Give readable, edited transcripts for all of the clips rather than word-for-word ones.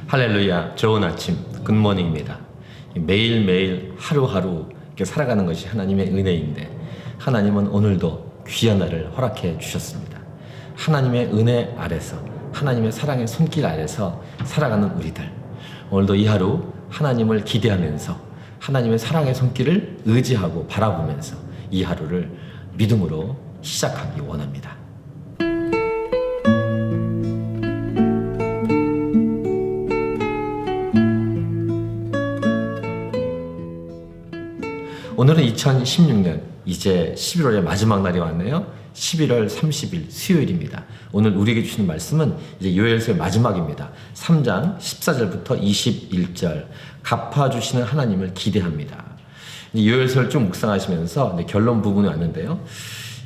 할렐루야, 좋은 아침, 굿모닝입니다. 매일매일 하루하루 이렇게 살아가는 것이 하나님의 은혜인데, 하나님은 오늘도 귀한 날을 허락해 주셨습니다. 하나님의 은혜 아래서, 하나님의 사랑의 손길 아래서 살아가는 우리들, 오늘도 이 하루 하나님을 기대하면서 하나님의 사랑의 손길을 의지하고 바라보면서 이 하루를 믿음으로 시작하기 원합니다. 오늘은 2016년 이제 11월의 마지막 날이 왔네요. 11월 30일 수요일입니다. 오늘 우리에게 주시는 말씀은 이제 요엘서의 마지막입니다. 3장 14절부터 21절, 갚아주시는 하나님을 기대합니다. 요엘서를 좀 묵상하시면서 이제 결론 부분에 왔는데요.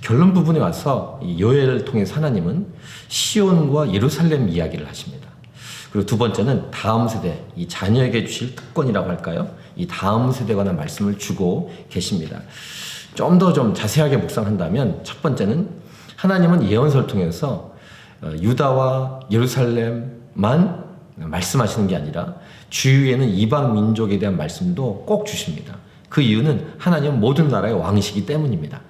결론 부분에 와서 이 요엘을 통해서 하나님은 시온과 예루살렘 이야기를 하십니다. 그리고 두 번째는 다음 세대, 이 자녀에게 주실 특권이라고 할까요? 이 다음 세대에 관한 말씀을 주고 계십니다. 좀 더 자세하게 묵상한다면 첫 번째는 하나님은 예언서를 통해서 유다와 예루살렘만 말씀하시는 게 아니라 주위에는 이방 민족에 대한 말씀도 꼭 주십니다. 그 이유는 하나님은 모든 나라의 왕이시기 때문입니다.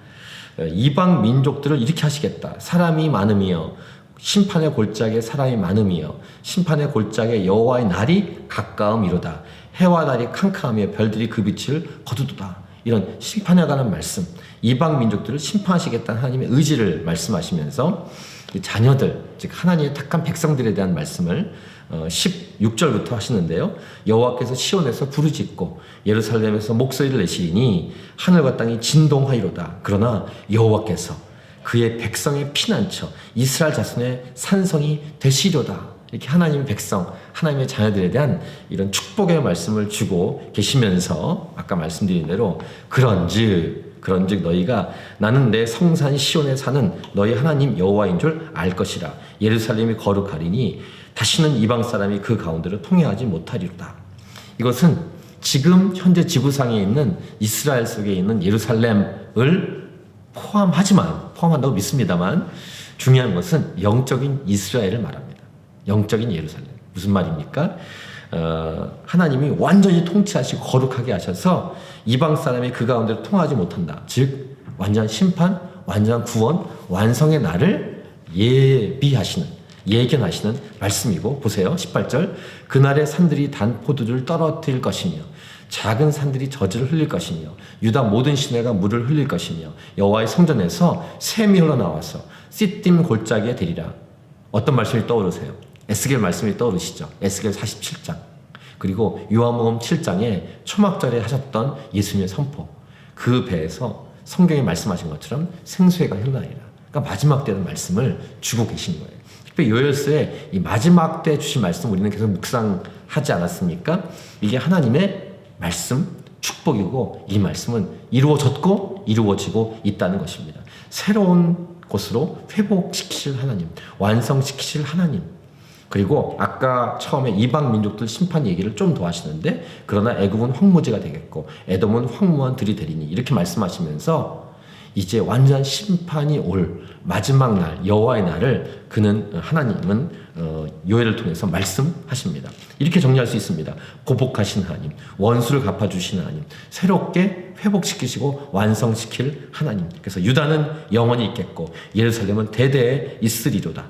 이방 민족들을 이렇게 하시겠다. 사람이 많음이여 심판의 골짜기에 사람이 많음이여 심판의 골짜기에 여호와의 날이 가까움이로다. 해와 달이 캄캄하며 별들이 그 빛을 거두도다. 이런 심판에 관한 말씀, 이방 민족들을 심판하시겠다는 하나님의 의지를 말씀하시면서 자녀들, 즉 하나님의 택한 백성들에 대한 말씀을 16절부터 하시는데요. 여호와께서 시온에서 부르짖고 예루살렘에서 목소리를 내시리니 하늘과 땅이 진동하이로다. 그러나 여호와께서 그의 백성의 피난처 이스라엘 자손의 산성이 되시려다. 이렇게 하나님의 백성, 하나님의 자녀들에 대한 이런 축복의 말씀을 주고 계시면서 아까 말씀드린 대로 그런즉 너희가 나는 내 성산 시온에 사는 너희 하나님 여호와인 줄 알 것이라. 예루살렘이 거룩하리니 다시는 이방 사람이 그 가운데로 통행하지 못하리로다. 이것은 지금 현재 지구상에 있는 이스라엘 속에 있는 예루살렘을 포함한다고 믿습니다만 중요한 것은 영적인 이스라엘을 말합니다. 영적인 예루살렘. 무슨 말입니까? 하나님이 완전히 통치하시고 거룩하게 하셔서 이방 사람이 그 가운데로 통하지 못한다. 즉 완전한 심판, 완전한 구원, 완성의 날을 예견하시는 말씀이고, 보세요. 18절, 그날의 산들이 단 포도주를 떨어뜨릴 것이며 작은 산들이 젖을 흘릴 것이며 유다 모든 시내가 물을 흘릴 것이며 여호와의 성전에서 샘이 흘러나와서 씻딤 골짜기에 되리라. 어떤 말씀이 떠오르세요? 에스겔 말씀이 떠오르시죠? 에스겔 47장. 그리고 요한복음 7장에 초막절에 하셨던 예수님의 선포. 그 배에서 성경에 말씀하신 것처럼 생수회가 흘러나리라. 그러니까 마지막 때의 말씀을 주고 계신 거예요. 특별히 요엘서에 이 마지막 때 주신 말씀 우리는 계속 묵상하지 않았습니까? 이게 하나님의 말씀, 축복이고 이 말씀은 이루어졌고 이루어지고 있다는 것입니다. 새로운 곳으로 회복시키실 하나님, 완성시키실 하나님. 그리고 아까 처음에 이방 민족들 심판 얘기를 좀 더 하시는데 그러나 애굽은 황무지가 되겠고 에돔은 황무한 들이 되리니 이렇게 말씀하시면서 이제 완전한 심판이 올 마지막 날 여호와의 날을 하나님은 요엘을 통해서 말씀하십니다. 이렇게 정리할 수 있습니다. 보복하신 하나님, 원수를 갚아주시는 하나님, 새롭게 회복시키시고 완성시킬 하나님. 그래서 유다는 영원히 있겠고 예루살렘은 대대에 있으리라.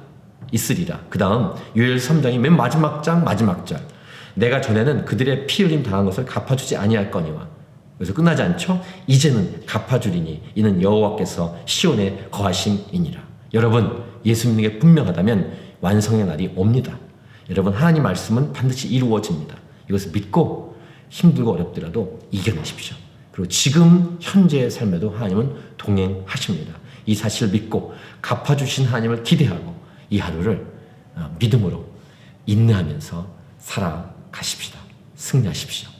그 다음 요엘 3장이 맨 마지막 장 마지막 절, 내가 전에는 그들의 피 흘림 당한 것을 갚아주지 아니할 거니와. 그래서 끝나지 않죠? 이제는 갚아주리니 이는 여호와께서 시온에 거하심이니라. 여러분, 예수 믿는 게 분명하다면 완성의 날이 옵니다. 여러분, 하나님 말씀은 반드시 이루어집니다. 이것을 믿고 힘들고 어렵더라도 이겨내십시오. 그리고 지금 현재의 삶에도 하나님은 동행하십니다. 이 사실을 믿고 갚아주신 하나님을 기대하고 이 하루를 믿음으로 인내하면서 살아가십시다. 승리하십시오.